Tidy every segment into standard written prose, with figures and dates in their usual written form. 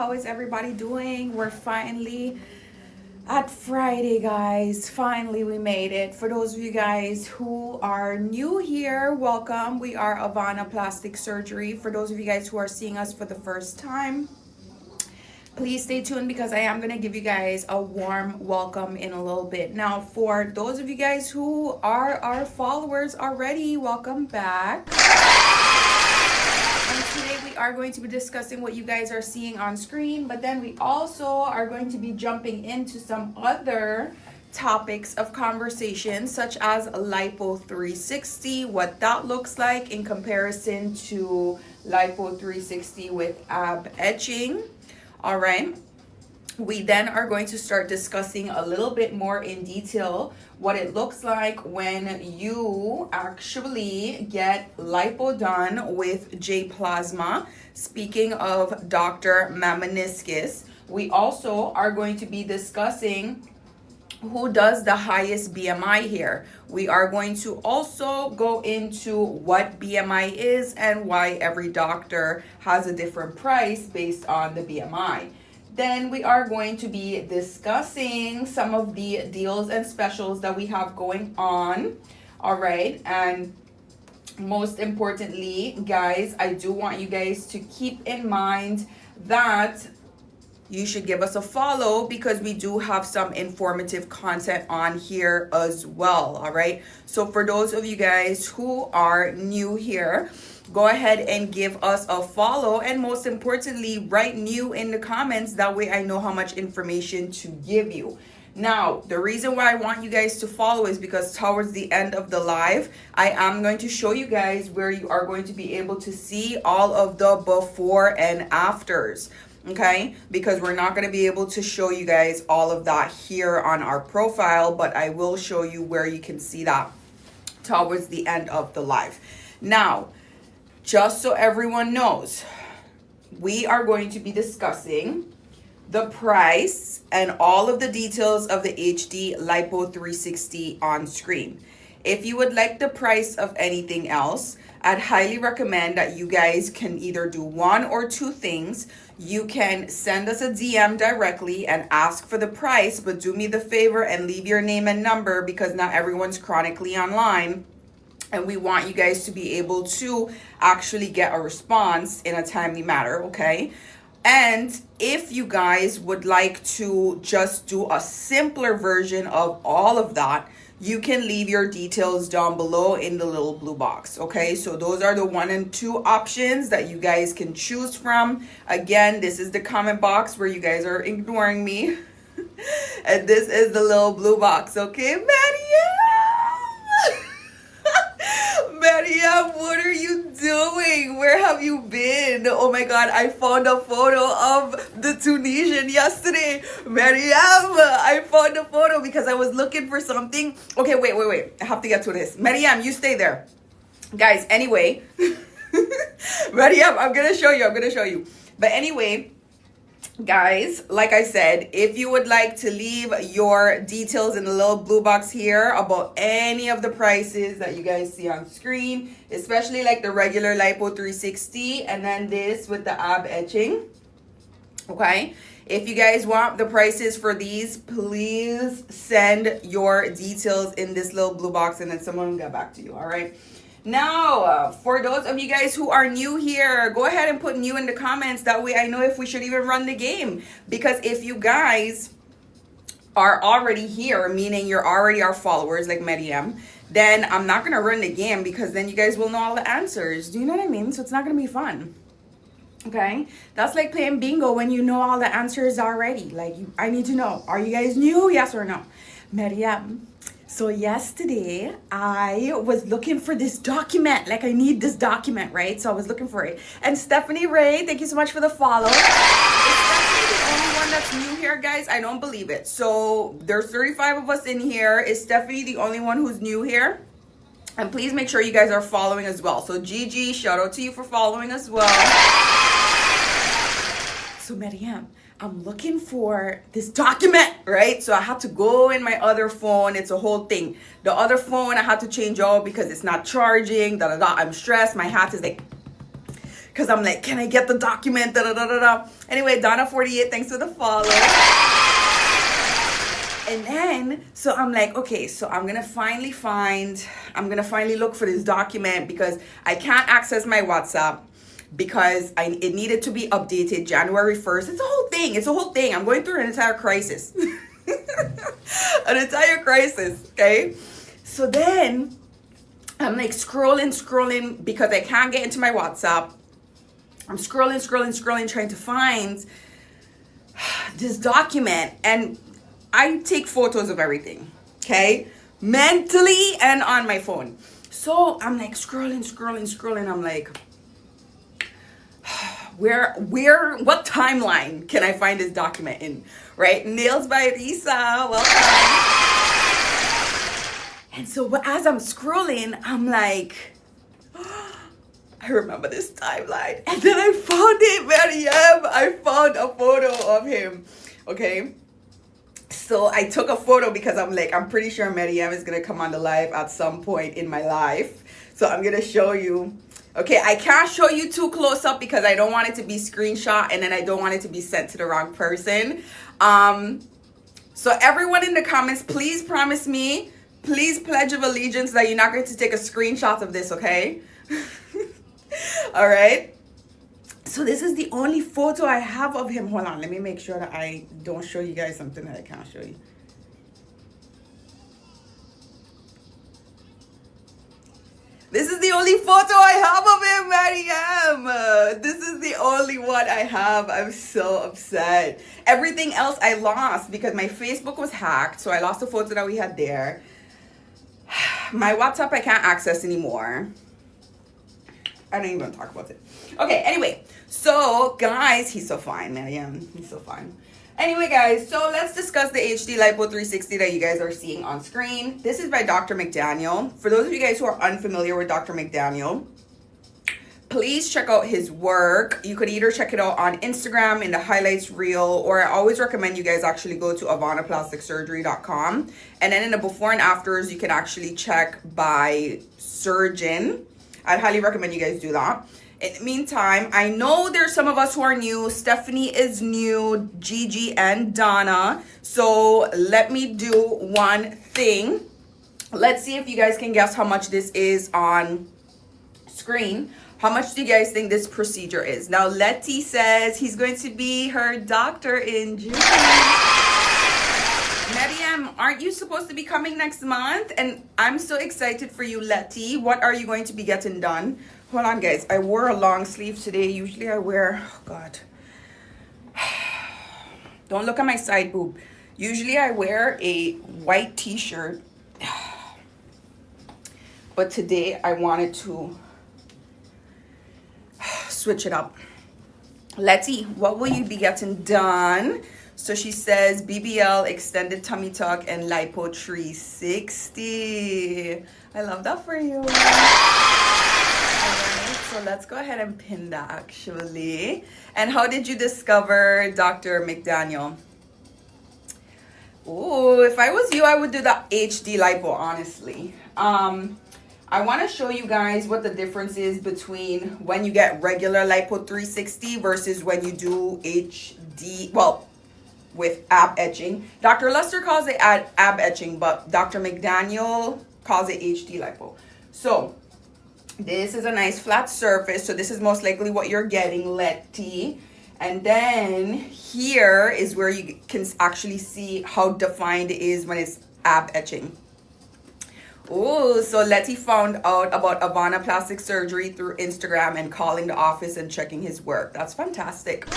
How is everybody doing? We're finally at Friday, guys. Finally, we made it. For those of you guys who are new here, welcome. We are Avana Plastic Surgery. For those of you guys who are seeing us for the first time, please stay tuned because I am going to give you guys a warm welcome in a little bit. Now, for those of you guys who are our followers already, welcome back. And today we are going to be discussing what you guys are seeing on screen, but then we also are going to be jumping into some other topics of conversation, such as lipo 360, what that looks like in comparison to lipo 360 with ab etching. All right. We then are going to start discussing a little bit more in detail what it looks like when you actually get lipo done with J Plasma. Speaking of Dr. Mamaniskis, we also are going to be discussing who does the highest BMI here. We are going to also go into what BMI is and why every doctor has a different price based on the BMI. Then we are going to be discussing some of the deals and specials that we have going on. All right. And most importantly, guys, I do want you guys to keep in mind that you should give us a follow because we do have some informative content on here as well. All right. So for those of you guys who are new here, go ahead and give us a follow. And most importantly, write new in the comments. That way I know how much information to give you. Now, the reason why I want you guys to follow is because towards the end of the live, I am going to show you guys where you are going to be able to see all of the before and afters. Okay, because we're not going to be able to show you guys all of that here on our profile, but I will show you where you can see that towards the end of the live. Now, just so everyone knows, we are going to be discussing the price and all of the details of the HD Lipo 360 on screen. If you would like the price of anything else, I'd highly recommend that you guys can either do one or two things. You can send us a DM directly and ask for the price, but do me the favor and leave your name and number because not everyone's chronically online. And we want you guys to be able to actually get a response in a timely manner, okay? And if you guys would like to just do a simpler version of all of that, you can leave your details down below in the little blue box, okay? So those are the 1 and 2 options that you guys can choose from. Again, this is the comment box where you guys are ignoring me. And this is the little blue box, okay? Mariam! Mariam, what are you doing? Where have you been? Oh my God, I found a photo of the Tunisian yesterday. Mariam, I found a photo because I was looking for something. Okay, wait. I have to get to this. Mariam, you stay there. Guys, anyway. Mariam, I'm going to show you. But anyway, guys, like I said, if you would like to leave your details in the little blue box here about any of the prices that you guys see on screen, especially like the regular Lipo 360 and then this with the ab etching, okay? If you guys want the prices for these, please send your details in this little blue box and then someone will get back to you, all right? Now, for those of you guys who are new here, go ahead and put new in the comments. That way I know if we should even run the game. Because if you guys are already here, meaning you're already our followers like Mariam, then I'm not going to run the game because then you guys will know all the answers. Do you know what I mean? So it's not going to be fun. Okay? That's like playing bingo when you know all the answers already. Like, I need to know. Are you guys new? Yes or no? Mariam. So yesterday, I was looking for this document. Like, I need this document, right? So I was looking for it. And Stephanie Ray, thank you so much for the follow. Is Stephanie the only one that's new here, guys? I don't believe it. So there's 35 of us in here. Is Stephanie the only one who's new here? And please make sure you guys are following as well. So Gigi, shout out to you for following as well. So Mariam, I'm looking for this document, right? So I had to go in my other phone. It's a whole thing. The other phone I had to change out because it's not charging. I'm stressed. My hat is like because I'm like, can I get the document? Da, da, da, da, da. Anyway, Donna48, thanks for the follow. And then, so I'm like, okay, so I'm gonna finally look for this document because I can't access my WhatsApp because it needed to be updated January 1st. It's a whole thing. I'm going through an entire crisis. Okay? So then I'm like scrolling because I can't get into my WhatsApp. I'm scrolling, trying to find this document. And I take photos of everything, okay? Mentally and on my phone. So I'm like scrolling. I'm like, what timeline can I find this document in, right? Nails by Risa, welcome. And so as I'm scrolling, I'm like, I remember this timeline. And then I found it, Mariam. I found a photo of him, okay? So I took a photo because I'm like, I'm pretty sure Mariam is going to come on the live at some point in my life. So I'm going to show you. Okay, I can't show you too close up because I don't want it to be screenshot and then I don't want it to be sent to the wrong person. So everyone in the comments, please promise me, please pledge of allegiance that you're not going to take a screenshot of this, okay? All right. So this is the only photo I have of him. Hold on, let me make sure that I don't show you guys something that I can't show you. This is the only photo I have of him, Mariam. This is the only one I have. I'm so upset. Everything else I lost because my Facebook was hacked. So I lost the photo that we had there. My WhatsApp I can't access anymore. I don't even talk about it. Okay, anyway. So, guys, he's so fine, Mariam. He's so fine. Anyway, guys, so let's discuss the HD Lipo 360 that you guys are seeing on screen. This is by Dr. McDaniel. For those of you guys who are unfamiliar with Dr. McDaniel, please check out his work. You could either check it out on Instagram in the highlights reel, or I always recommend you guys actually go to avanaplasticsurgery.com. And then in the before and afters, you can actually check by surgeon. I'd highly recommend you guys do that. In the meantime, I know there's some of us who are new. Stephanie is new, Gigi and Donna. So let me do one thing. Let's see if you guys can guess how much this is on screen. How much do you guys think this procedure is? Now, Letty says he's going to be her doctor in June. Mariam, aren't you supposed to be coming next month? And I'm so excited for you, Letty. What are you going to be getting done? Hold on, guys. I wore a long sleeve today. Usually I wear, oh God. Don't look at my side boob. Usually I wear a white t-shirt. But today I wanted to switch it up. Letty, what will you be getting done? So she says BBL, extended tummy tuck, and lipo 360. I love that for you. Alright, so let's go ahead and pin that actually. And how did you discover Dr. McDaniel? Oh, if I was you, I would do the HD lipo, honestly. I want to show you guys what the difference is between when you get regular lipo 360 versus when you do HD, well, with ab etching. Dr. Luster calls it ab etching, but Dr. McDaniel calls it HD lipo. So this is a nice flat surface. So this is most likely what you're getting, Letty. And then here is where you can actually see how defined it is when it's ab etching. Oh, so Letty found out about Avana Plastic Surgery through Instagram and calling the office and checking his work. That's fantastic.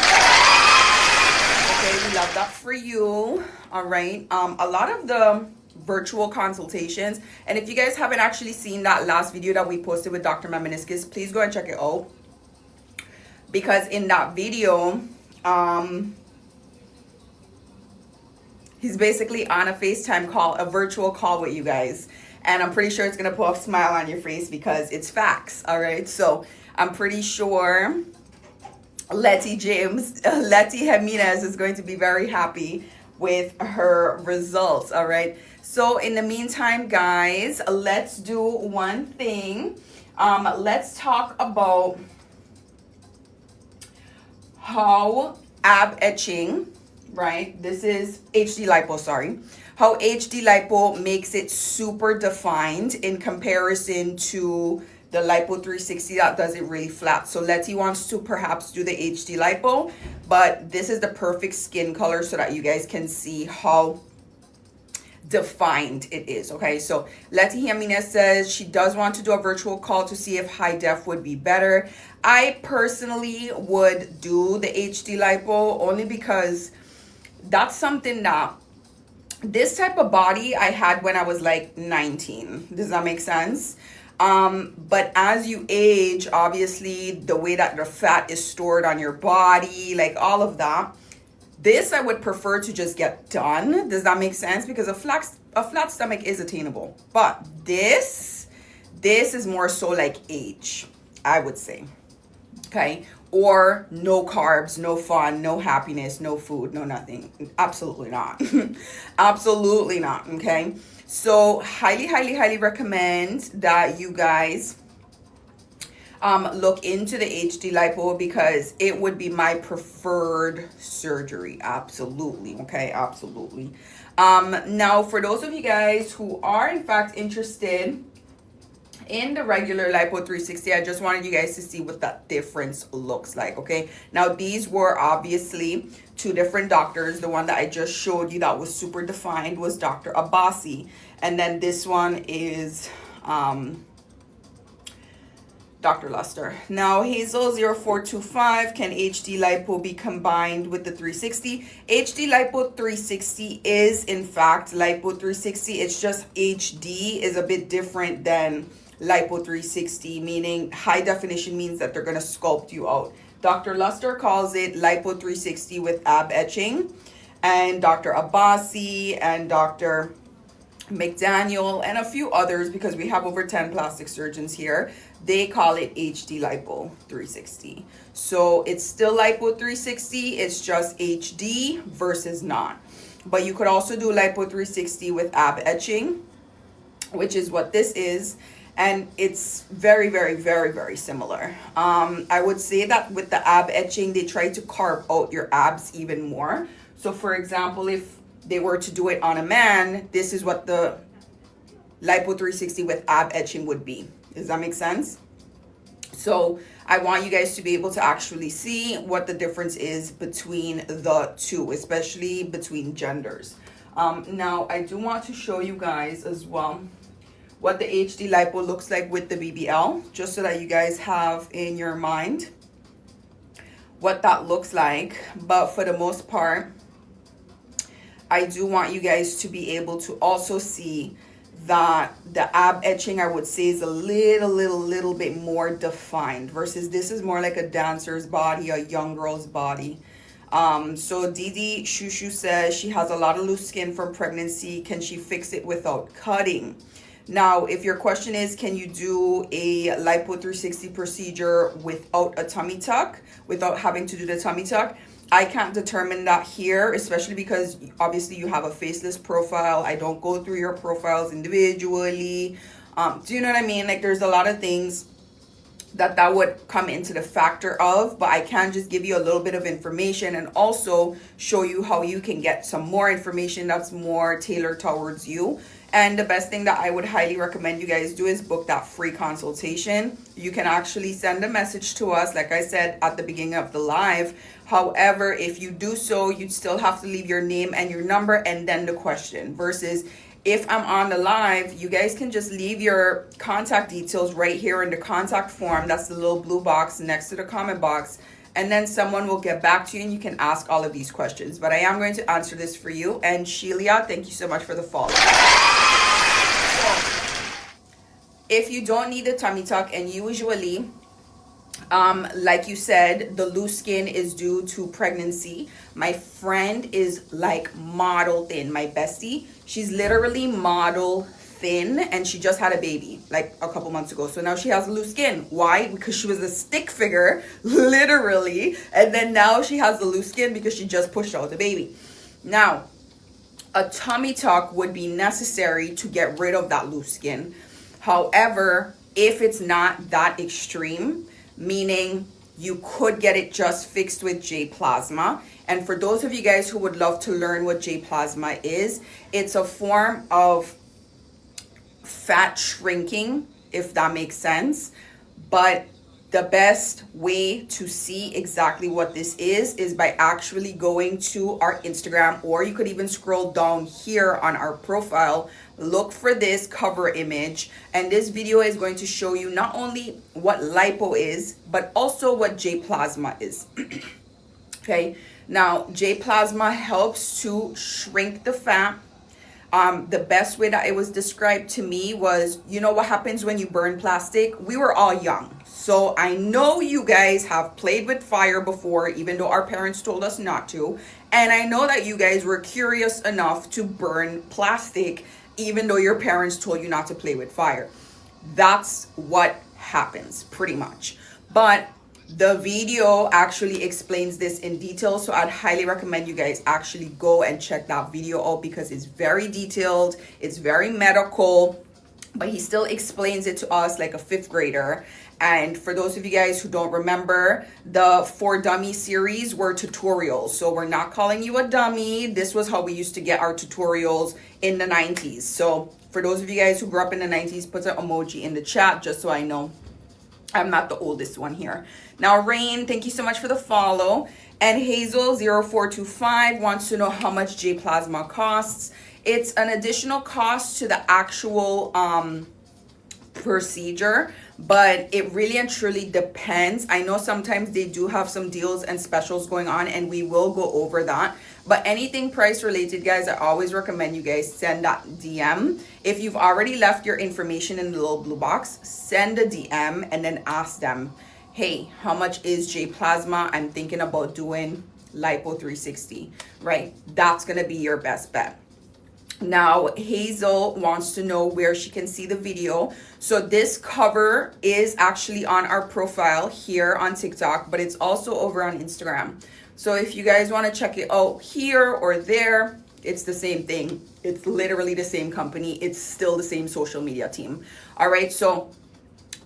Okay, we love that for you. All right. A lot of the virtual consultations, and if you guys haven't actually seen that last video that we posted with Dr. Meniscus, please go and check it out. Because in that video, he's basically on a FaceTime call, a virtual call with you guys. And I'm pretty sure it's going to put a smile on your face because it's facts. All right. So I'm pretty sure Letty Jimenez is going to be very happy with her results. All right. So in the meantime, guys, let's do one thing. Let's talk about how ab etching, right? This is HD lipo, sorry. How HD lipo makes it super defined in comparison to the lipo 360 that does it really flat. So Letty wants to perhaps do the HD lipo, but this is the perfect skin color so that you guys can see how defined it is. Okay, so Letty Jimenez says she does want to do a virtual call to see if high def would be better. I personally would do the HD lipo only because that's something that this type of body I had when I was like 19. Does that make sense? But as you age, obviously the way that the fat is stored on your body, like all of that, this I would prefer to just get done. Does that make sense? Because a flat stomach is attainable, but this is more so like age, I would say. Okay, or no carbs, no fun, no happiness, no food, no nothing. Absolutely not. Absolutely not. Okay, so highly recommend that you guys look into the HD lipo because it would be my preferred surgery. Absolutely. Okay, absolutely. Now for those of you guys who are in fact interested in the regular lipo 360, I just wanted you guys to see what that difference looks like. Okay, now these were obviously two different doctors. The one that I just showed you that was super defined was Dr. Abbasi, and then this one is Dr. Luster. Now Hazel 0425, can HD lipo be combined with the 360? HD lipo 360 is in fact lipo 360. It's just HD is a bit different than lipo 360, meaning high definition means that they're going to sculpt you out. Dr. Luster calls it lipo 360 with ab etching, and Dr. Abbasi and Dr. McDaniel and a few others, because we have over 10 plastic surgeons here, they call it HD lipo 360. So it's still lipo 360, it's just HD versus not. But you could also do lipo 360 with ab etching, which is what this is, and it's very similar. I would say that with the ab etching, they try to carve out your abs even more. So for example, if they were to do it on a man, this is what the lipo 360 with ab etching would be. Does that make sense? So I want you guys to be able to actually see what the difference is between the two, especially between genders. Now I do want to show you guys as well what the HD lipo looks like with the BBL, just so that you guys have in your mind what that looks like. But for the most part, I do want you guys to be able to also see that the ab etching, I would say, is a little bit more defined versus this is more like a dancer's body, a young girl's body. So Didi Shushu says she has a lot of loose skin from pregnancy. Can she fix it without cutting? Now, if your question is, can you do a lipo 360 procedure without a tummy tuck, without having to do the tummy tuck? I can't determine that here, especially because obviously you have a faceless profile. I don't go through your profiles individually. Do you know what I mean? Like, there's a lot of things that would come into the factor of, but I can just give you a little bit of information and also show you how you can get some more information that's more tailored towards you. And the best thing that I would highly recommend you guys do is book that free consultation. You can actually send a message to us, like I said at the beginning of the live. However, if you do so, you'd still have to leave your name and your number and then the question, versus if I'm on the live, you guys can just leave your contact details right here in the contact form. That's the little blue box next to the comment box. And then someone will get back to you and you can ask all of these questions. But I am going to answer this for you. And Sheila, thank you so much for the follow. So, if you don't need a tummy tuck, and usually, like you said, the loose skin is due to pregnancy. My friend is like model thin, my bestie. She's literally model thin, and she just had a baby like a couple months ago. So now she has loose skin. Why? Because she was a stick figure, literally. And then now she has the loose skin because she just pushed out the baby. Now, a tummy tuck would be necessary to get rid of that loose skin. However, if it's not that extreme, meaning you could get it just fixed with J Plasma. And for those of you guys who would love to learn what J Plasma is, it's a form of fat shrinking, if that makes sense. But the best way to see exactly what this is by actually going to our Instagram, or you could even scroll down here on our profile, look for this cover image, and this video is going to show you not only what lipo is, but also what J Plasma is. Okay, now J Plasma helps to shrink the fat. The best way that it was described to me was, you know what happens when you burn plastic? We were all young. So I know you guys have played with fire before, even though our parents told us not to. And I know that you guys were curious enough to burn plastic, even though your parents told you not to play with fire. That's what happens, pretty much. But the video actually explains this in detail, so I'd highly recommend you guys actually go and check that video out, because it's very detailed, it's very medical, but he still explains it to us like a 5th grader. And for those of you guys who don't remember, the For Dummy series were tutorials. So we're not calling you a dummy. This was how we used to get our tutorials in the 90s. So for those of you guys who grew up in the 90s, put an emoji in the chat just so I know I'm not the oldest one here. Now, Rain, thank you so much for the follow. And Hazel0425 wants to know how much J Plasma costs. It's an additional cost to the actual procedure, but it really and truly depends. I know sometimes they do have some deals and specials going on, and we will go over that. But anything price related, guys, I always recommend you guys send that DM. If you've already left your information in the little blue box, send a DM and then ask them, hey, how much is J Plasma? I'm thinking about doing lipo 360, right? That's gonna be your best bet. Now, Hazel wants to know where she can see the video. So this cover is actually on our profile here on TikTok, but it's also over on Instagram. So if you guys want to check it out here or there, it's the same thing. It's literally the same company. It's still the same social media team. All right, so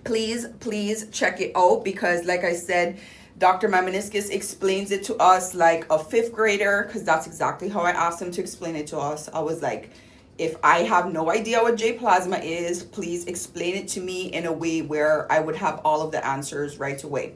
please check it out, because like I said, Dr. Mamoniskis explains it to us like a 5th grader, because that's exactly how I asked him to explain it to us. I was like, if I have no idea what J Plasma is, please explain it to me in a way where I would have all of the answers right away.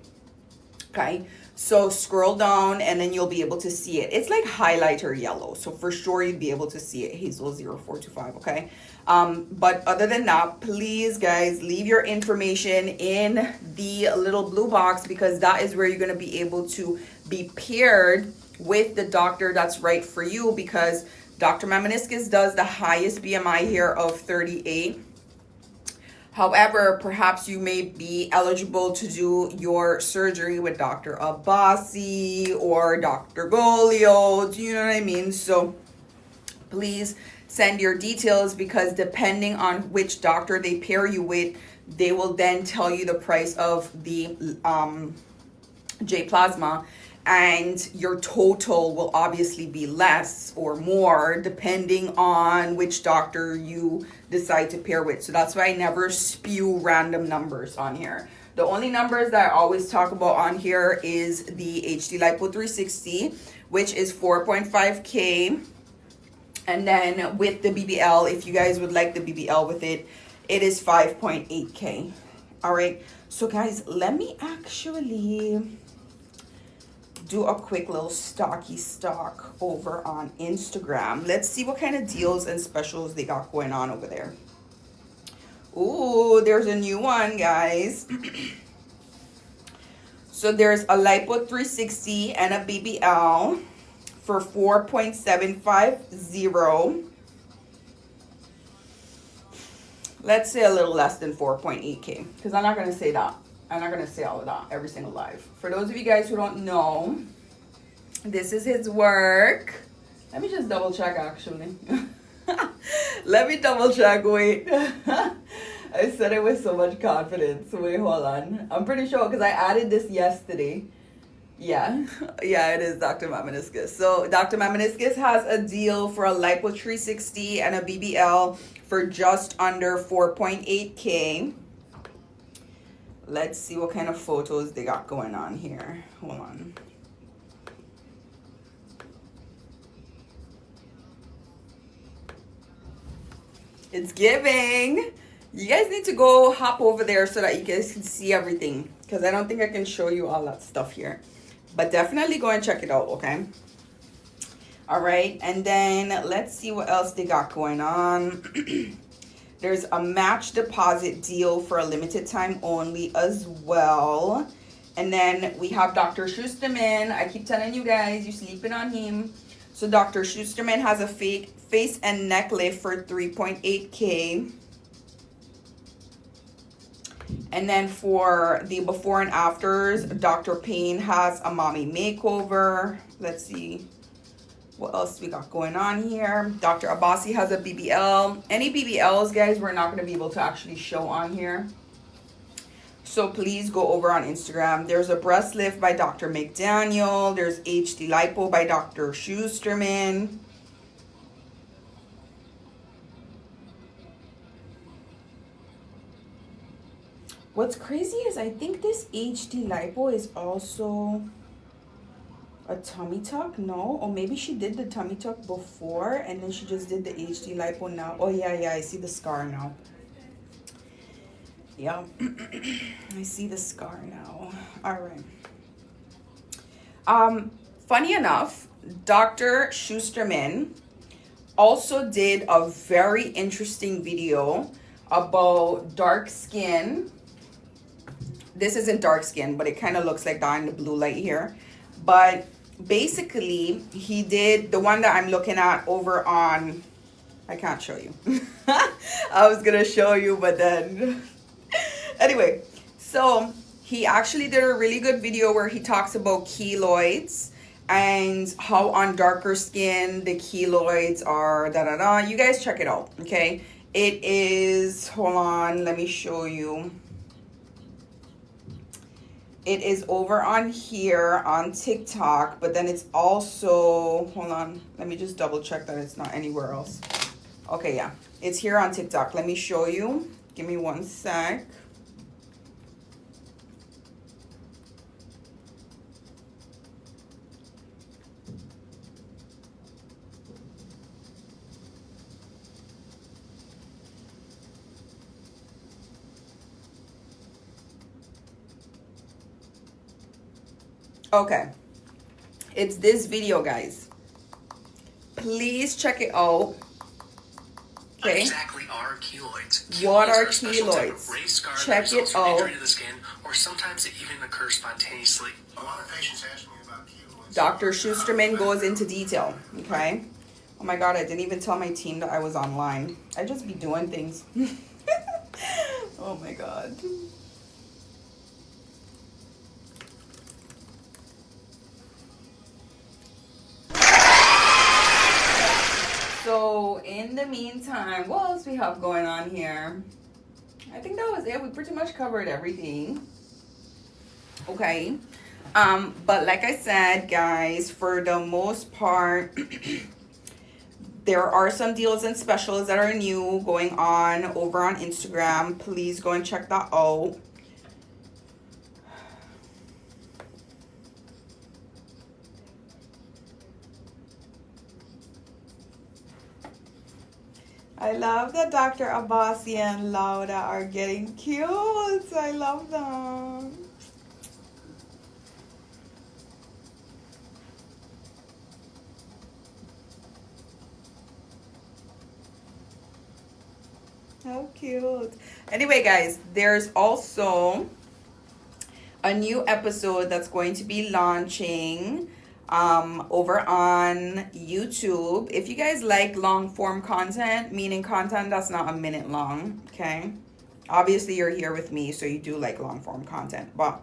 Okay, so scroll down and then you'll be able to see it. It's like highlighter yellow, so for sure you'd be able to see it. Hazel0425, okay? But other than that, please guys, leave your information in the little blue box, because that is where you're going to be able to be paired with the doctor that's right for you, because Dr. Mamoniskis does the highest BMI here of 38. However, perhaps you may be eligible to do your surgery with Dr. Abbasi or Dr. Golio, do you know what I mean? So please send your details, because depending on which doctor they pair you with, they will then tell you the price of the J Plasma, and your total will obviously be less or more depending on which doctor you decide to pair with. So that's why I never spew random numbers on here. The only numbers that I always talk about on here is the HD Lipo 360, which is 4.5K. And then with the BBL, if you guys would like the BBL with it, it is 5.8K. All right. So guys, let me actually do a quick little stock over on Instagram. Let's see what kind of deals and specials they got going on over there. Ooh, there's a new one, guys. So there's a Lipo 360 and a BBL for 4.750. Let's say a little less than 4.8K, because I'm not going to say that. I'm not going to say all of that every single live. For those of you guys who don't know, this is his work. Let me just double check, actually. Let me double check. Wait. I said it with so much confidence. Wait, hold on. I'm pretty sure, because I added this yesterday. Yeah, it is Dr. Mamoniskis. So Dr. Mamoniskis has a deal for a Lipo 360 and a BBL for just under 4.8K. Let's see what kind of photos they got going on here. Hold on. It's giving. You guys need to go hop over there so that you guys can see everything, because I don't think I can show you all that stuff here. But definitely go and check it out, okay? All right, and then let's see what else they got going on. There's a match deposit deal for a limited time only as well. And then we have Dr. Schusterman. I keep telling you guys, you're sleeping on him. So Dr. Schusterman has a face and neck lift for 3.8K. And then for the before and afters, Dr. Payne has a mommy makeover. Let's see what else we got going on here. Dr. Abbasi has a BBL. Any BBLs, guys, we're not going to be able to actually show on here. So please go over on Instagram. There's a breast lift by Dr. McDaniel. There's HD Lipo by Dr. Schusterman. What's crazy is I think this HD Lipo is also a tummy tuck. No, or maybe she did the tummy tuck before and then she just did the HD Lipo now. Oh yeah, I see the scar now. Yeah, I see the scar now. All right. Funny enough, Dr. Schusterman also did a very interesting video about dark skin. This isn't dark skin, but it kind of looks like that in the blue light here. But basically, he did the one that I'm looking at over on, I can't show you. I was going to show you, but then... Anyway, so he actually did a really good video where he talks about keloids and how on darker skin the keloids are da-da-da. You guys check it out, okay? It is, hold on, let me show you. It is over on here on TikTok, but then it's also, hold on, let me just double check that it's not anywhere else. Okay, yeah, it's here on TikTok. Let me show you. Give me one sec. Okay, it's this video, guys. Please check it out. Okay. What exactly are keloids? What are keloids? Check it out. Injury to the skin, or sometimes it even occurs spontaneously. A lot of patients ask me about keloids. Dr. Schusterman goes into detail. Okay. Oh my God, I didn't even tell my team that I was online. I just be doing things. Oh my God. So in the meantime, what else we have going on here? I think that was it. We pretty much covered everything. Okay. But like I said, guys, for the most part, there are some deals and specials that are new going on over on Instagram. Please go and check that out. I love that Dr. Abbasi and Lauda are getting cute. I love them. How cute. Anyway, guys, there's also a new episode that's going to be launching over on YouTube. If you guys like long form content, meaning content that's not a minute long, okay? Obviously you're here with me, so you do like long form content. But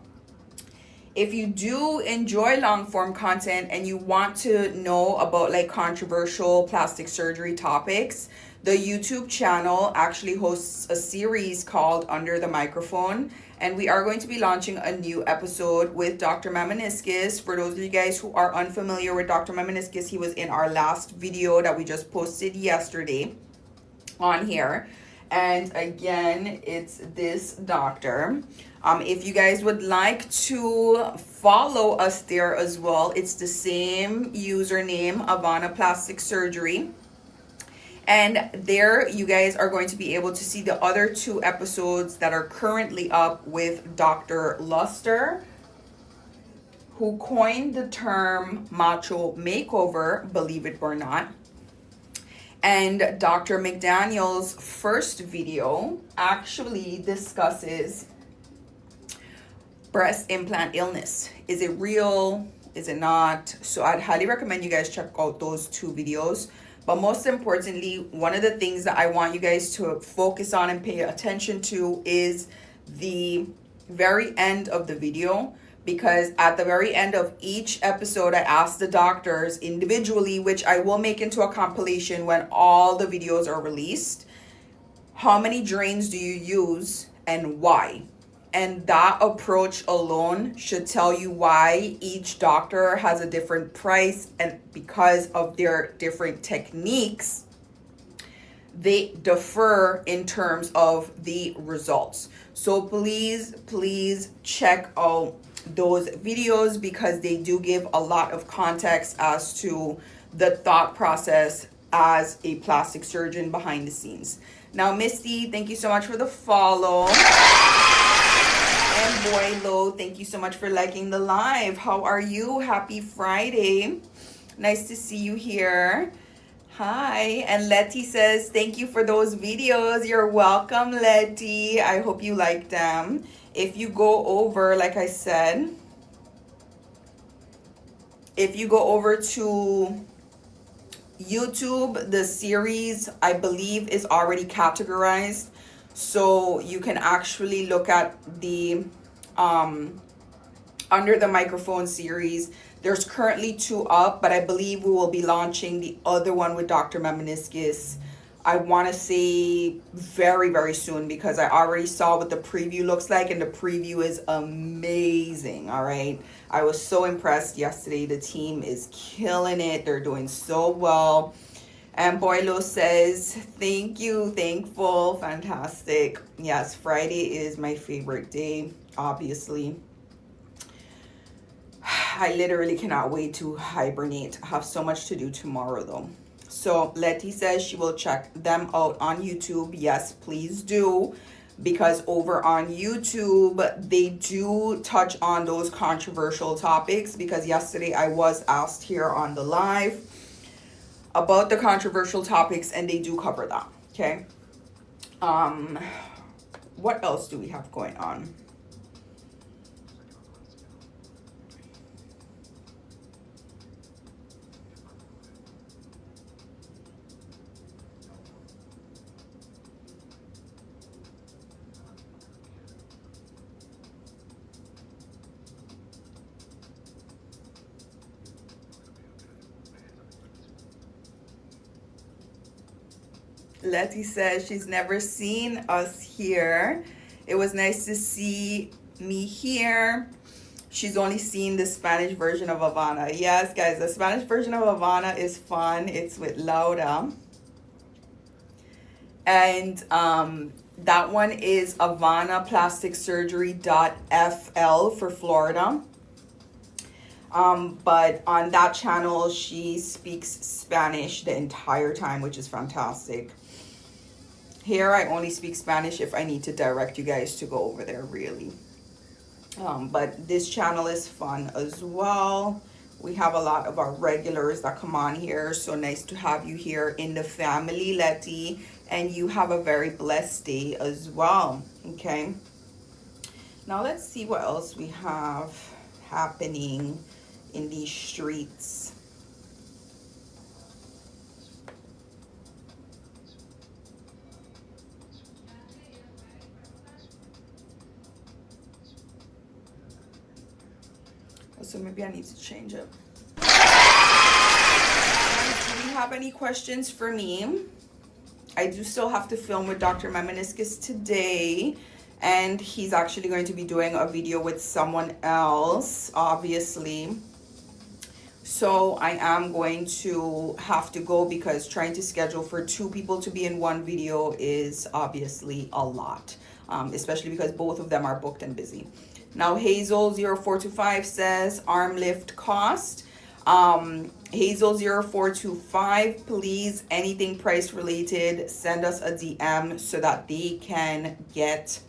if you do enjoy long form content and you want to know about like controversial plastic surgery topics, the YouTube channel actually hosts a series called Under the Microphone. And we are going to be launching a new episode with Dr. Mamaniskis. For those of you guys who are unfamiliar with Dr. Mamaniskis, he was in our last video that we just posted yesterday on here. And again, it's this doctor. If you guys would like to follow us there as well, it's the same username, Avana Plastic Surgery. And there you guys are going to be able to see the other 2 episodes that are currently up with Dr. Luster, who coined the term macho makeover, believe it or not. And Dr. McDaniel's first video actually discusses breast implant illness. Is it real? Is it not? So I'd highly recommend you guys check out those 2 videos. But most importantly, one of the things that I want you guys to focus on and pay attention to is the very end of the video, because at the very end of each episode, I asked the doctors individually, which I will make into a compilation when all the videos are released, how many drains do you use and why? And that approach alone should tell you why each doctor has a different price, and because of their different techniques, they differ in terms of the results. So please check out those videos, because they do give a lot of context as to the thought process as a plastic surgeon behind the scenes. Now, Misty, thank you so much for the follow. And Boylo, thank you so much for liking the live. How are you? Happy Friday. Nice to see you here. Hi. And Letty says, thank you for those videos. You're welcome, Letty. I hope you like them. If you go over, like I said, if you go over to YouTube, the series, I believe, is already categorized. So you can actually look at the under the microphone series. There's currently 2 up, but I believe we will be launching the other one with Dr. Memeniskis. I want to say very, very soon, because I already saw what the preview looks like, and the preview is amazing. All right. I was so impressed yesterday. The team is killing it. They're doing so well. And Boylo says, thank you, thankful, fantastic. Yes, Friday is my favorite day, obviously. I literally cannot wait to hibernate. I have so much to do tomorrow, though. So Letty says she will check them out on YouTube. Yes, please do. Because over on YouTube, they do touch on those controversial topics. Because yesterday I was asked here on the live about the controversial topics, and they do cover that. Okay. What else do we have going on? Letty says she's never seen us here. It was nice to see me here. She's only seen the Spanish version of Avana. Yes, guys, the Spanish version of Avana is fun. It's with Laura. And that one is Avana Plastic Surgery.fl for Florida. But on that channel, she speaks Spanish the entire time, which is fantastic. Here, I only speak Spanish if I need to direct you guys to go over there, really. But this channel is fun as well. We have a lot of our regulars that come on here. So nice to have you here in the family, Letty. And you have a very blessed day as well. Okay. Now let's see what else we have happening in these streets. So maybe I need to change it. Do you have any questions for me? I do still have to film with Dr. Memeniskis today, and he's actually going to be doing a video with someone else, obviously. So I am going to have to go because trying to schedule for 2 people to be in one video is obviously a lot, especially because both of them are booked and busy. Now Hazel 0425 says arm lift cost. Hazel 0425, please, anything price related, send us a DM so that they can get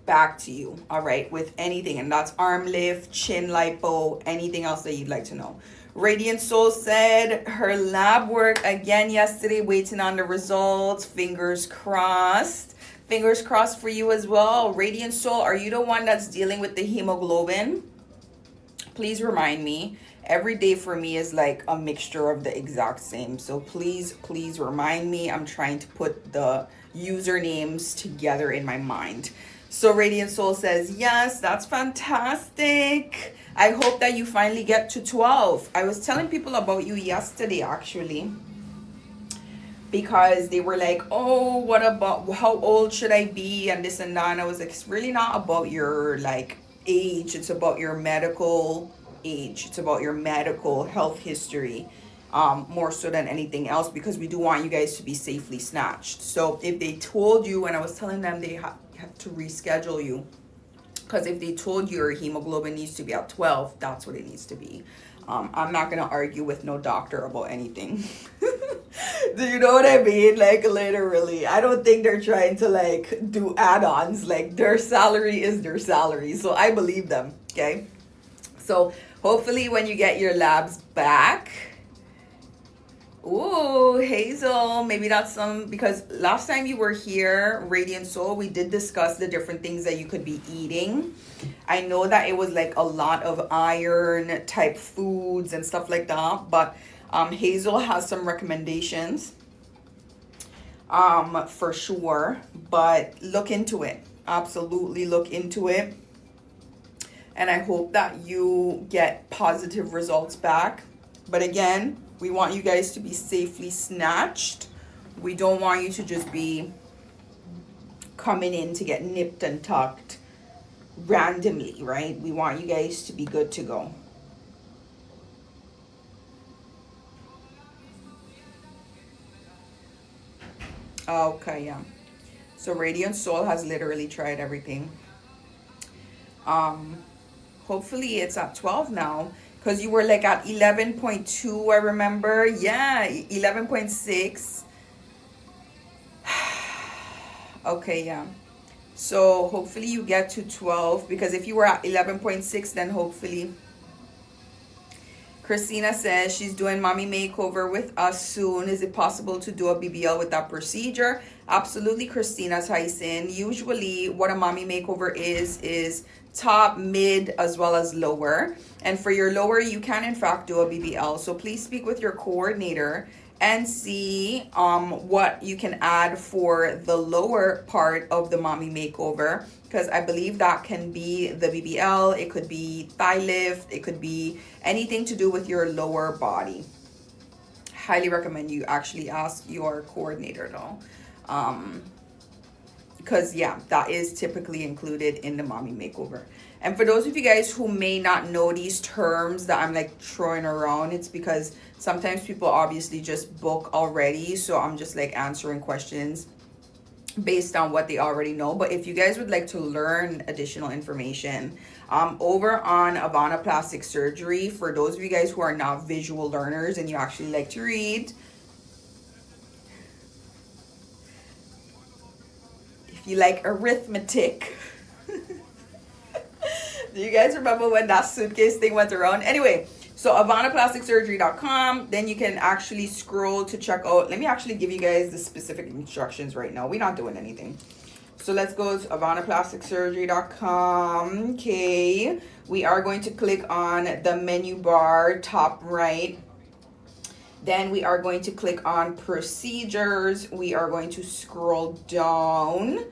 back to you, all right, with anything. And that's arm lift, chin lipo, anything else that you'd like to know. Radiant Soul said her lab work again yesterday, waiting on the results. Fingers crossed. Fingers crossed for you as well. Radiant Soul, are you the one that's dealing with the hemoglobin? Please remind me. Every day for me is like a mixture of the exact same. So please remind me. I'm trying to put the usernames together in my mind. So Radiant Soul says, yes, that's fantastic. I hope that you finally get to 12. I was telling people about you yesterday, actually, because they were like, oh, what about, how old should I be? And this and that. And I was like, it's really not about your like age. It's about your medical age. It's about your medical health history, more so than anything else, because we do want you guys to be safely snatched. So if they told you, and I was telling them they have to reschedule you, because if they told you your hemoglobin needs to be at 12, that's what it needs to be. I'm not gonna argue with no doctor about anything. Do you know what I mean? Like, literally, I don't think they're trying to like do add-ons. Like, their salary is their salary, so I believe them. Okay, so hopefully when you get your labs back. Ooh, Hazel, maybe that's some, because last time you were here, Radiant Soul, we did discuss the different things that you could be eating. I know that it was like a lot of iron type foods and stuff like that, but Hazel has some recommendations for sure, but look into it. Absolutely look into it. And I hope that you get positive results back. But again, we want you guys to be safely snatched. We don't want you to just be coming in to get nipped and tucked randomly, right? We want you guys to be good to go. Okay, yeah. So Radiant Soul has literally tried everything. Hopefully it's at 12 now. Because you were like at 11.2, I remember. Yeah, 11.6. Okay, yeah. So hopefully you get to 12. Because if you were at 11.6, then hopefully. Christina says she's doing mommy makeover with us soon. Is it possible to do a BBL with that procedure? Absolutely, Christina Tyson. Usually what a mommy makeover is top, mid, as well as lower. And for your lower, you can in fact do a BBL. So please speak with your coordinator and see what you can add for the lower part of the mommy makeover, because I believe that can be the BBL. It could be thigh lift. It could be anything to do with your lower body. Highly recommend you actually ask your coordinator though. Because yeah, that is typically included in the mommy makeover. And for those of you guys who may not know these terms that I'm like throwing around, it's because sometimes people obviously just book already. So I'm just like answering questions based on what they already know. But if you guys would like to learn additional information, over on Avana Plastic Surgery, for those of you guys who are not visual learners and you actually like to read, if you like arithmetic, do you guys remember when that suitcase thing went around? Anyway, so avanaplasticsurgery.com, then you can actually scroll to check out. Let me actually give you guys the specific instructions right now. We're not doing anything. So let's go to avanaplasticsurgery.com. Okay, we are going to click on the menu bar top right. Then we are going to click on procedures. We are going to scroll down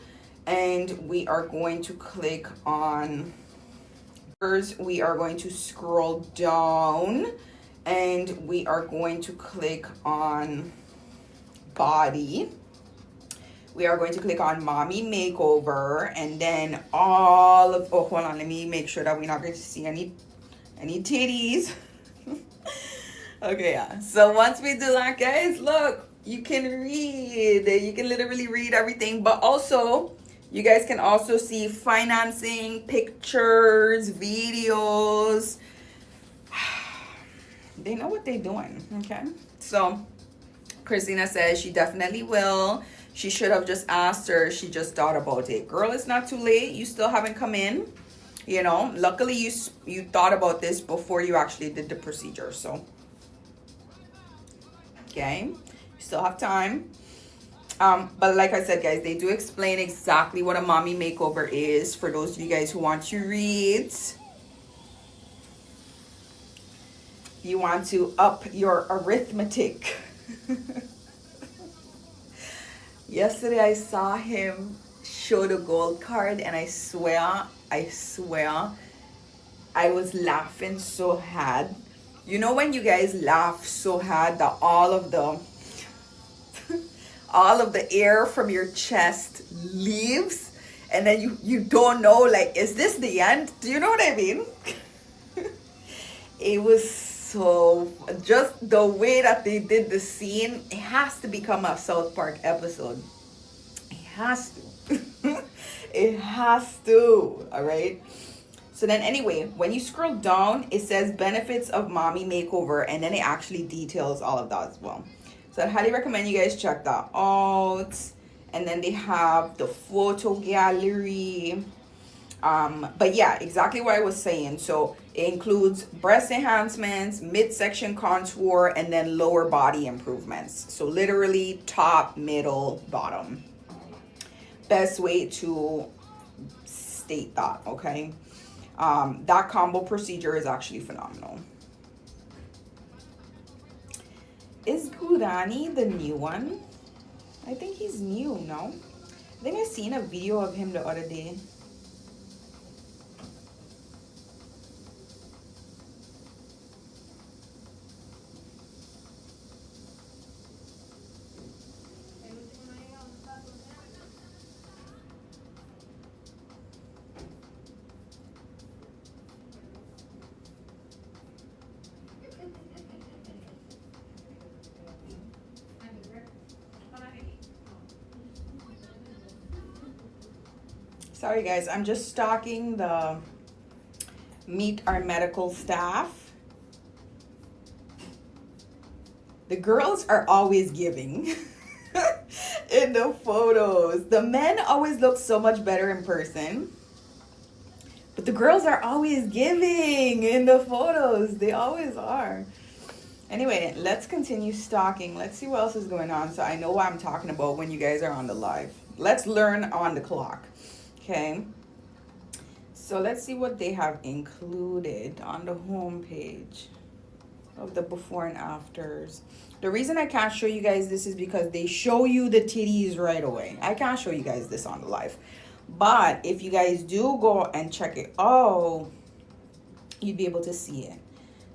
and we are going to click on, we are going to scroll down and we are going to click on body. We are going to click on mommy makeover, and then all of, oh, hold on, let me make sure that we're not going to see any titties. Okay, yeah. So once we do that, guys, look, you can read. You can literally read everything. But also, you guys can also see financing, pictures, videos. They know what they're doing, okay? So Christina says she definitely will. She should have just asked her. She just thought about it. Girl, it's not too late. You still haven't come in. You know, luckily you thought about this before you actually did the procedure. So, okay, you still have time. But like I said, guys, they do explain exactly what a mommy makeover is for those of you guys who want to read. You want to up your arithmetic. Yesterday I saw him show the gold card, and I swear I was laughing so hard. You know when you guys laugh so hard that all of the air from your chest leaves, and then you don't know, like, is this the end? Do you know what I mean? It was so, just the way that they did the scene, it has to become a South Park episode. It has to. It has to. All right. So then anyway, when you scroll down, it says benefits of mommy makeover, and then it actually details all of that as well. So I highly recommend you guys check that out. And then they have the photo gallery. But yeah, exactly what I was saying. So it includes breast enhancements, midsection contour, and then lower body improvements. So literally top, middle, bottom. Best way to state that, okay? That combo procedure is actually phenomenal. Is Gurani the new one? I think he's new, no? I think I seen a video of him the other day. Sorry guys, I'm just stalking the meet our medical staff. The girls are always giving in the photos. The men always look so much better in person, but the girls are always giving in the photos. They always are. Anyway, let's continue stalking. Let's see what else is going on so I know what I'm talking about when you guys are on the live. Let's learn on the clock. Okay, so let's see what they have included on the home page of the before and afters. The reason I can't show you guys this is because they show you the titties right away. I can't show you guys this on the live. But if you guys do go and check it out, you'd be able to see it.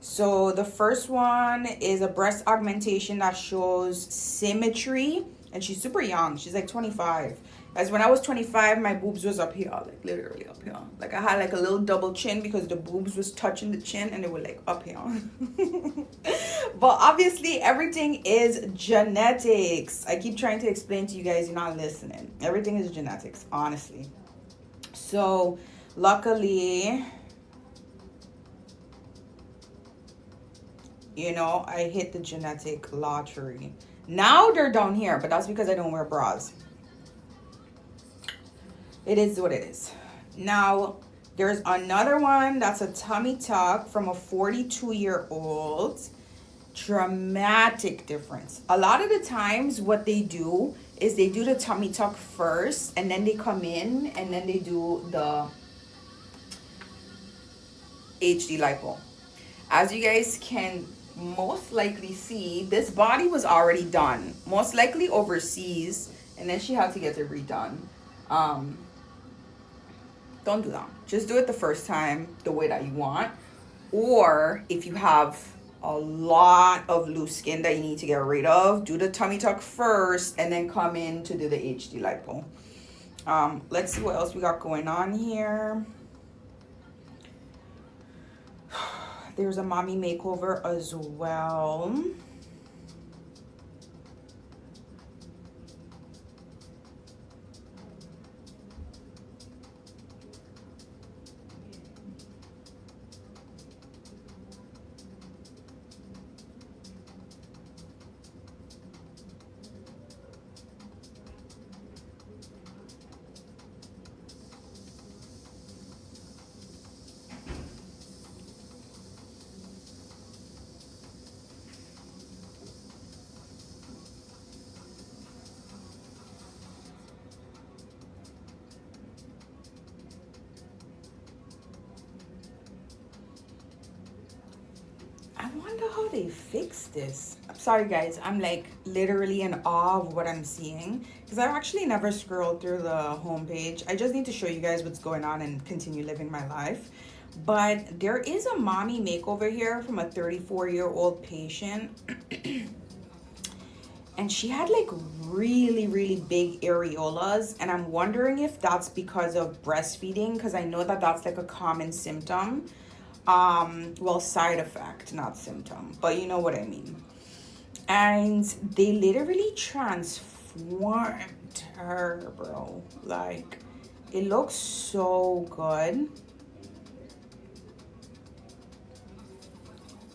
So the first one is a breast augmentation that shows symmetry. And she's super young. She's like 25. As when I was 25, my boobs was up here, like literally up here. Like I had like a little double chin because the boobs was touching the chin and they were like up here. But obviously everything is genetics. I keep trying to explain to you guys, you're not listening. Everything is genetics, honestly. So luckily, you know, I hit the genetic lottery. Now they're down here, but that's because I don't wear bras. It is what it is. Now, there's another one that's a tummy tuck from a 42-year-old. Dramatic difference. A lot of the times what they do is they do the tummy tuck first, and then they come in, and then they do the HD lipo. As you guys can most likely see, this body was already done, most likely overseas, and then she had to get it redone. Don't do that. Just do it the first time the way that you want. Or if you have a lot of loose skin that you need to get rid of, do the tummy tuck first and then come in to do the HD lipo. Let's see what else we got going on here. There's a mommy makeover as well. I wonder how they fix this. I'm sorry guys, I'm like literally in awe of what I'm seeing because I've actually never scrolled through the homepage. I just need to show you guys what's going on and continue living my life. But there is a mommy makeover here from a 34-year-old patient. And she had like really big areolas, and I'm wondering if that's because of breastfeeding, because I know that that's like a common symptom. Well, side effect, not symptom, but you know what I mean. And they literally transformed her, bro. Like, it looks so good.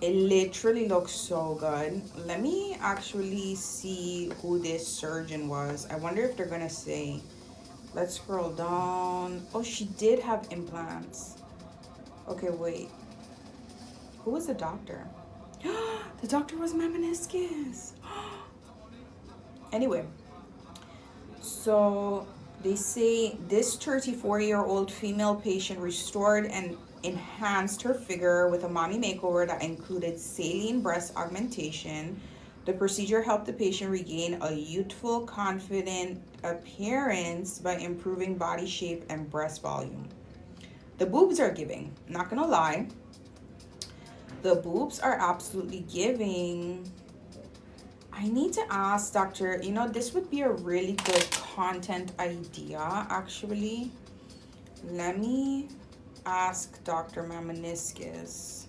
It literally looks so good. Let me actually see who this surgeon was. I wonder if they're gonna say. Let's scroll down. Oh, she did have implants. Okay, wait. Who was the doctor? The doctor was my meniscus. Anyway, so they say this 34-year-old female patient restored and enhanced her figure with a mommy makeover that included saline breast augmentation. The procedure helped the patient regain a youthful, confident appearance by improving body shape and breast volume. The boobs are giving, not gonna lie. The boobs are absolutely giving. I need to ask Dr. You know, this would be a really good content idea, actually. Let me ask Dr. Meniscus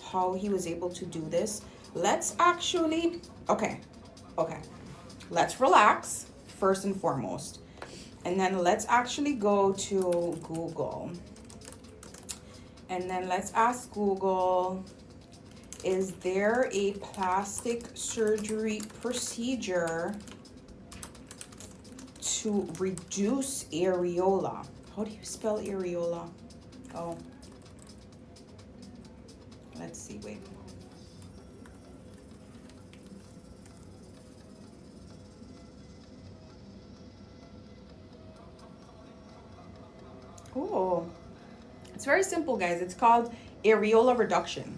how he was able to do this. Let's actually, okay. Let's relax, first and foremost. And then let's actually go to Google. And then let's ask Google, is there a plastic surgery procedure to reduce areola? How do you spell areola? Oh, let's see, wait. Oh, it's very simple, guys. It's called areola reduction.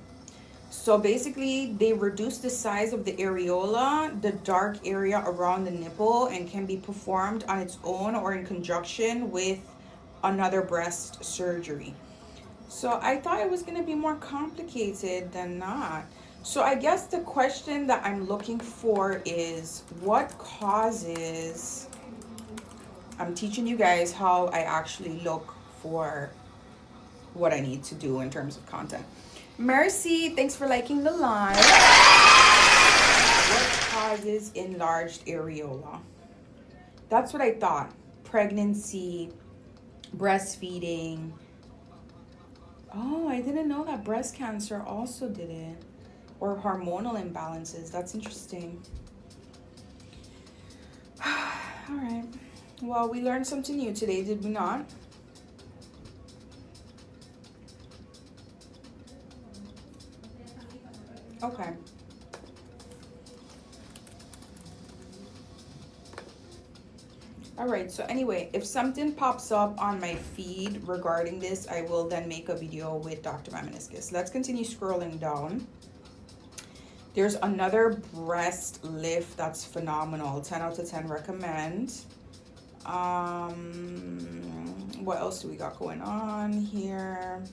So basically, they reduce the size of the areola, the dark area around the nipple, and can be performed on its own or in conjunction with another breast surgery. So I thought it was going to be more complicated than not. So I guess the question that I'm looking for is what causes... I'm teaching you guys how I actually look for what I need to do in terms of content. Mercy, thanks for liking the live. What causes enlarged areola? That's what I thought. Pregnancy, breastfeeding. Oh, I didn't know that breast cancer also did it. Or hormonal imbalances. That's interesting. All right. Well, we learned something new today, did we not? Okay. All right, so anyway, if something pops up on my feed regarding this, I will then make a video with Dr. Meniscus. Let's continue scrolling down. There's another breast lift that's phenomenal. 10 out of 10 recommend. What else do we got going on here?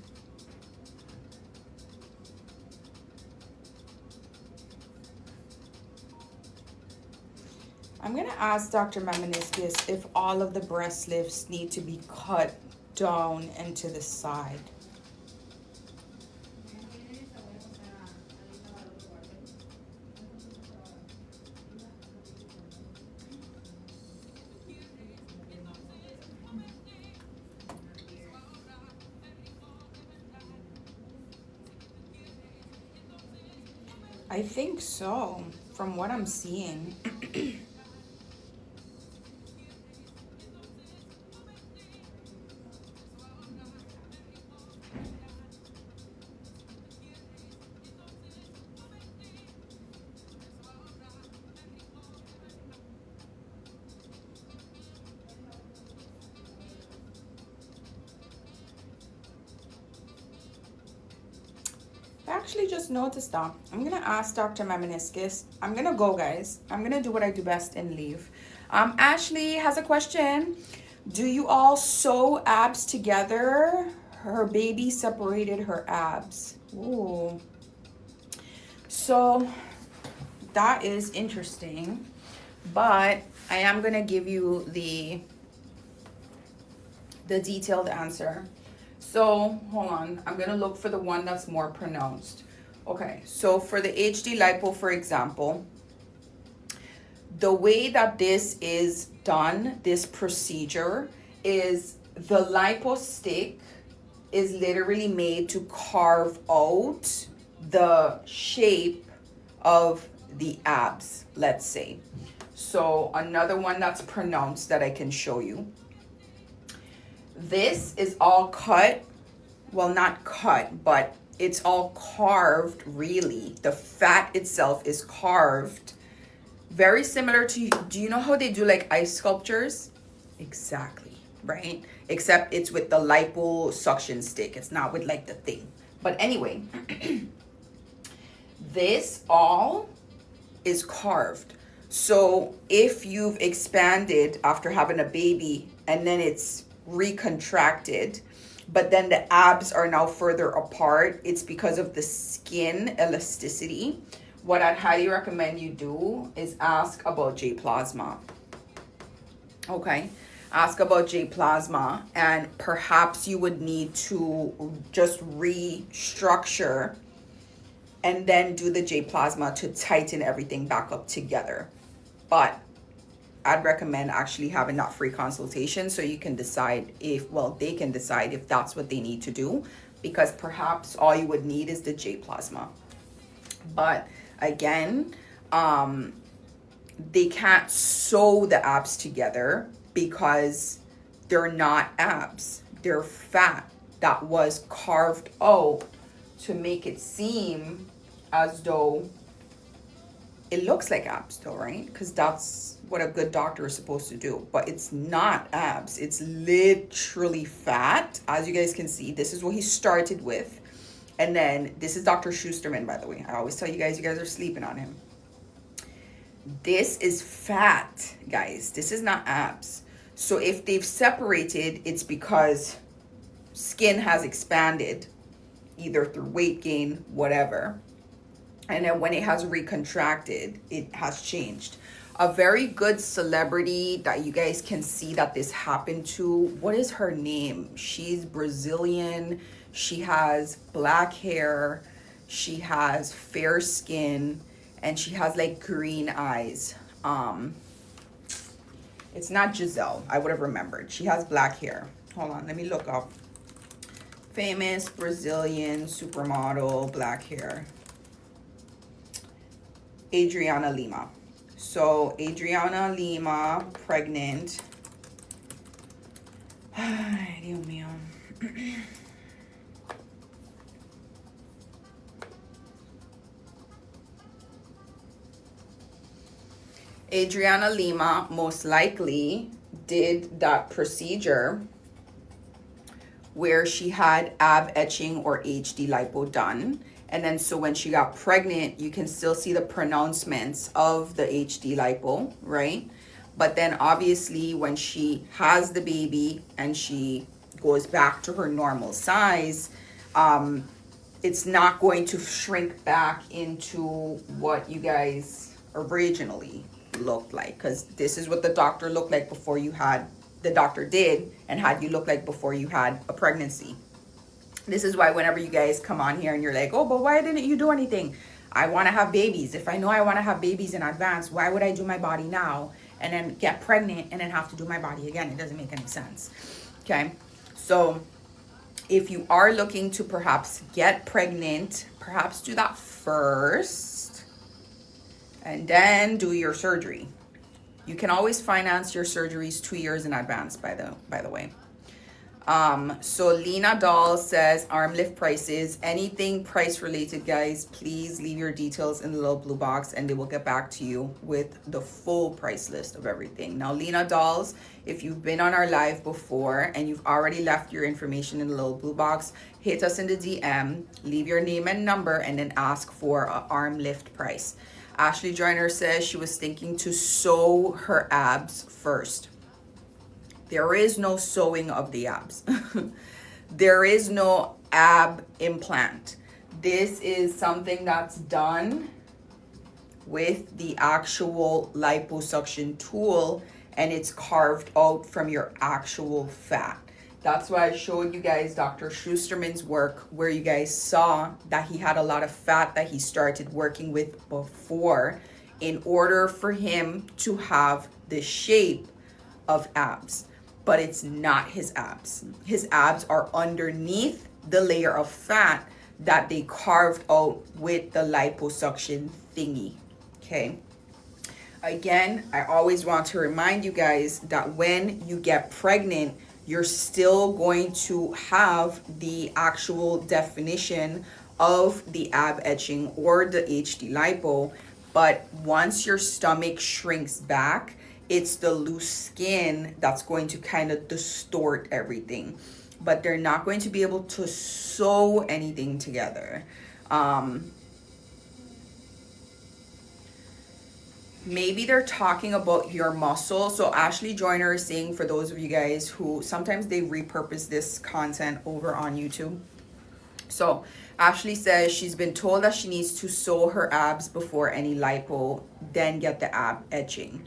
I'm going to ask Dr. Meniscus if all of the breast lifts need to be cut down and to the side. I think so, from what I'm seeing. I actually just noticed that. I'm gonna ask Dr. Meminiscus. I'm gonna go, guys. I'm gonna do what I do best and leave. Ashley has a question. Do you all sew abs together? Her baby separated her abs. Ooh. So that is interesting, but I am gonna give you the detailed answer. So hold on, I'm gonna look for the one that's more pronounced. Okay, so for the HD lipo, for example, the way that this is done, this procedure, is the lipo stick is literally made to carve out the shape of the abs, let's say. So another one that's pronounced that I can show you. This is all cut, well, not cut, but it's all carved, really. The fat itself is carved. Very similar to, do you know how they do like ice sculptures? Exactly, right? Except it's with the liposuction stick. It's not with like the thing. But anyway, this all is carved. So if you've expanded after having a baby and then it's recontracted, but then the abs are now further apart, it's because of the skin elasticity. What I'd highly recommend you do is ask about J plasma. Okay, ask about J plasma, and perhaps you would need to just restructure and then do the J plasma to tighten everything back up together. But I'd recommend actually having that free consultation so you can decide if, well, they can decide if that's what they need to do, because perhaps all you would need is the J plasma. But again, they can't sew the abs together because they're not abs. They're fat that was carved out to make it seem as though it looks like abs though, right? Because that's what a good doctor is supposed to do. But it's not abs. It's literally fat. As you guys can see, this is what he started with. And then this is Dr. Schusterman, by the way. I always tell you guys are sleeping on him. This is fat, guys. This is not abs. So if they've separated, it's because skin has expanded, either through weight gain, whatever. And then when it has recontracted, it has changed. A very good celebrity that you guys can see that this happened to, what is her name? She's Brazilian. She has black hair. She has fair skin. And she has like green eyes. It's not Giselle. I would have remembered. She has black hair. Hold on, let me look up. Famous Brazilian supermodel, black hair. Adriana Lima. So Adriana Lima, pregnant. Ay, Dios mío. Adriana Lima most likely did that procedure where she had ab etching or HD lipo done. And then so when she got pregnant, you can still see the pronouncements of the HD lipo, right? But then obviously when she has the baby and she goes back to her normal size, it's not going to shrink back into what you guys originally looked like, because this is what the doctor looked like before you had, the doctor did and had you look like before you had a pregnancy. This is why whenever you guys come on here and you're like, oh, but why didn't you do anything? I want to have babies. If I know I want to have babies in advance, why would I do my body now and then get pregnant and then have to do my body again? It doesn't make any sense. Okay, so if you are looking to perhaps get pregnant, perhaps do that first and then do your surgery. You can always finance your surgeries 2 years in advance, by the way. So Lena Doll says arm lift prices, anything price related, guys, please leave your details in the little blue box and they will get back to you with the full price list of everything. Now, Lena Dolls, if you've been on our live before and you've already left your information in the little blue box, hit us in the DM, leave your name and number, and then ask for an arm lift price. Ashley Joyner says she was thinking to sew her abs first. There is no sewing of the abs. There is no ab implant. This is something that's done with the actual liposuction tool, and it's carved out from your actual fat. That's why I showed you guys Dr. Schusterman's work, where you guys saw that he had a lot of fat that he started working with before in order for him to have the shape of abs. But it's not his abs. His abs are underneath the layer of fat that they carved out with the liposuction thingy, okay? Again, I always want to remind you guys that when you get pregnant, you're still going to have the actual definition of the ab etching or the HD lipo, but once your stomach shrinks back, it's the loose skin that's going to kind of distort everything, but they're not going to be able to sew anything together. Maybe they're talking about your muscle. So Ashley Joyner is saying, for those of you guys who sometimes they repurpose this content over on YouTube. So Ashley says she's been told that she needs to sew her abs before any lipo, then get the ab etching.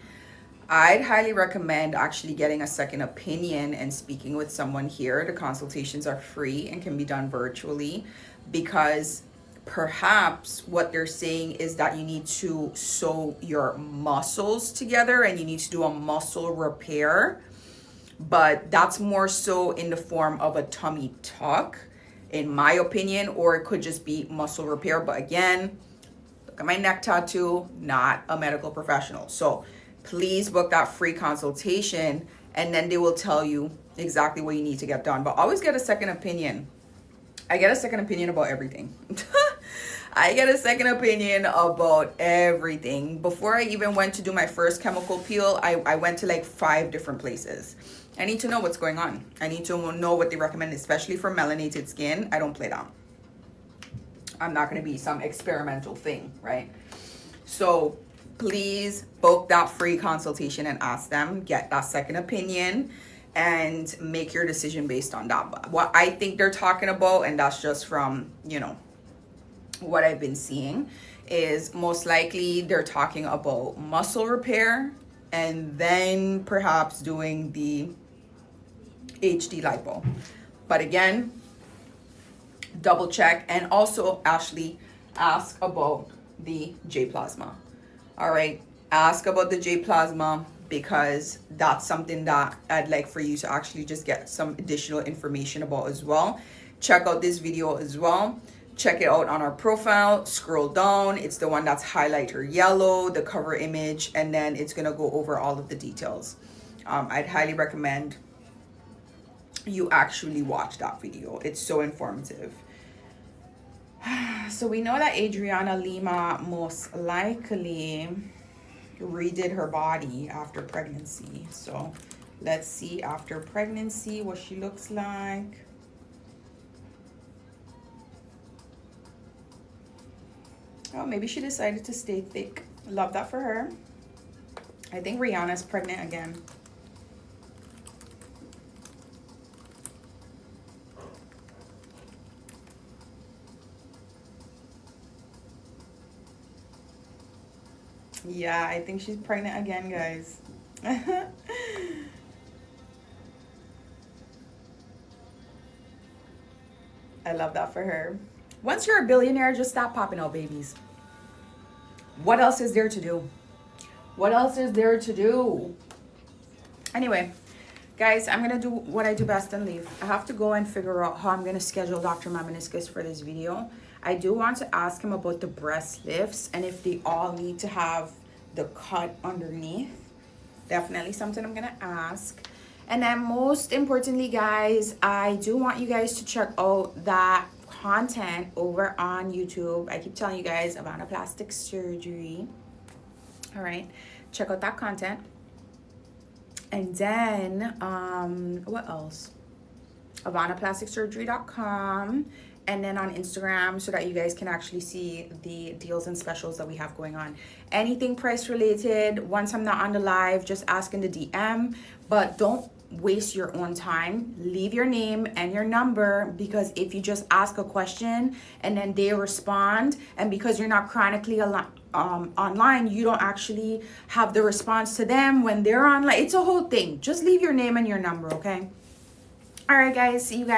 I'd highly recommend actually getting a second opinion and speaking with someone here. The consultations are free and can be done virtually, because perhaps what they're saying is that you need to sew your muscles together and you need to do a muscle repair, but that's more so in the form of a tummy tuck, in my opinion, or it could just be muscle repair. But again, look at my neck tattoo, not a medical professional. So please book that free consultation and then they will tell you exactly what you need to get done. But always get a second opinion. I get a second opinion about everything. I get a second opinion about everything. Before I even went to do my first chemical peel, I went to like 5 different places. I need to know what's going on. I need to know what they recommend, especially for melanated skin. I don't play down. I'm not going to be some experimental thing, right? So please book that free consultation and ask them, get that second opinion, and make your decision based on that. But what I think they're talking about, and that's just from, you know, what I've been seeing, is most likely they're talking about muscle repair and then perhaps doing the HD lipo. But again, double check. And also, Ashley, ask about the J plasma. All right, ask about the J plasma, because that's something that I'd like for you to actually just get some additional information about as well. Check out this video as well. Check it out on our profile. Scroll down. It's the one that's highlighter yellow, the cover image, and then it's gonna go over all of the details. I'd highly recommend you actually watch that video. It's so informative. So we know that Adriana Lima most likely redid her body after pregnancy. So let's see after pregnancy what she looks like. Oh, maybe she decided to stay thick. Love that for her. I think Rihanna's pregnant again. Yeah, I think she's pregnant again, guys. I love that for her. Once you're a billionaire, just stop popping out babies. What else is there to do? What else is there to do? Anyway, guys, I'm gonna do what I do best and leave. I have to go and figure out how I'm gonna schedule Dr. Mameniscus for this video. I do want to ask him about the breast lifts and if they all need to have the cut underneath. Definitely something I'm gonna ask. And then most importantly, guys, I do want you guys to check out that content over on YouTube. I keep telling you guys, Avana Plastic Surgery. All right, check out that content. And then what else? AvanaPlasticSurgery.com, and then on Instagram, so that you guys can actually see the deals and specials that we have going on. Anything price related, once I'm not on the live, just ask in the DM, but don't waste your own time. Leave your name and your number, because if you just ask a question and then they respond, and because you're not chronically online, you don't actually have the response to them when they're online. It's a whole thing. Just leave your name and your number, okay? All right, guys. See you guys.